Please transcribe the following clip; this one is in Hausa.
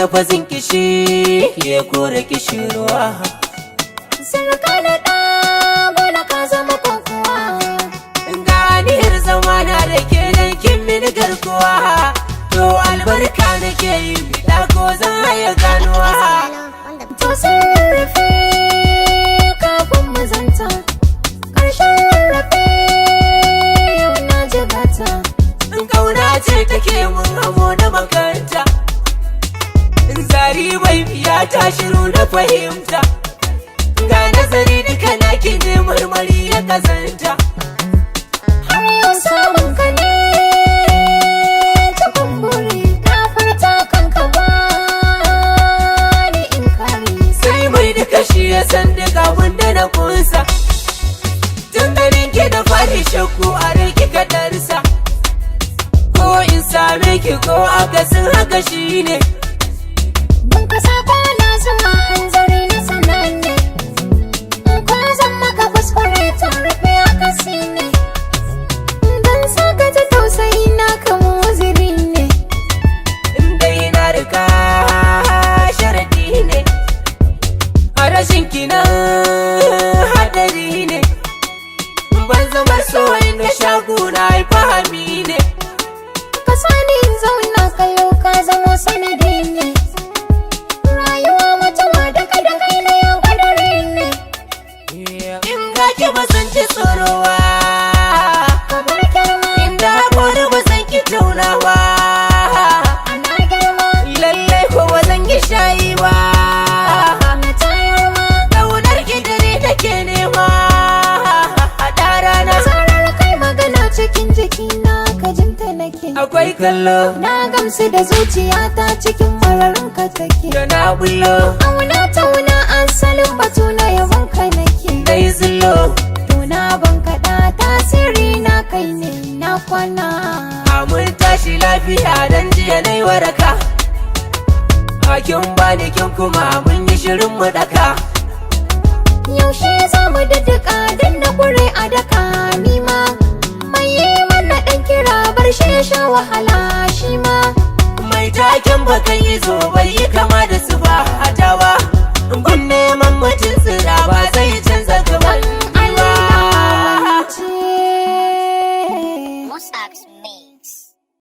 lafazin kishi ya kore kishirwa. Sarka da ɗa bola ka zama kokowa. Ganiyar zamana da ke dan kin mini garkuwa. To albarka nake yi bida ko zan haya ganuwa. To sun rarrafe kafin mu zanta, ƙarshen rarrafe yau na jigata. Kauna ce take mun hamo da makaranta. Zari bai biya ta shiru na fahimta. Ga nazari duka na ne marmari ya kazanta. Har yau samun ka ne cikin buri, ka furta kanka ba ni in kare. Sai mai duka shi ya san duk abin da na kunsa. Tun ganin ki da fari shakku a rai kika darsa. Ko in same ki ko akasin haka shi ne. Ban ka sako na zama hanzari na sananne, in ko zan maka kuskure ta rufe akasi ne. Ban saka ta tausayi na kama waziri ne. Inda yana rika sharadi ne. A rashin kinan hadari ne. Ban zama soyi na shaguna fahami ne. Ka sani in zauna kallo ka zama sanadi ne. Rayuwa mutuwa da kai na yau kadari ne. In ga ki ba san ci tsorowa. Ka bar girma Inda haƙori ba san ki taunawa. ana girma Lallai ko ba zan yi shayi ba. na tayar ma. Ƙaunar ki dare take nema. Haɗa rana Zarar kai magana cikin jikina ka jinta nake. akwai kallo Na gamsu da zuciyata cikin mararin ka take. da na bullo. Auna tauna asalin batu na yabon ka nake. Dai zullo Tuna ban kaɗa tasiri na kai ne na kwana. mun tashi lafiya dan jiya nai waraka. Hakin bani kin kuma mun yi shirin mu daka. Yaushe za mu daddaka dan na kure a daka nima. Mai yi mana ɗan kira bar shi ya sha wahala shi ma. Mai taken bakan yi zo bai yi kama da su ba hatawa. Gun neman mutum tsira ba zai canza gaban Allah ba. ce. Mossack's me.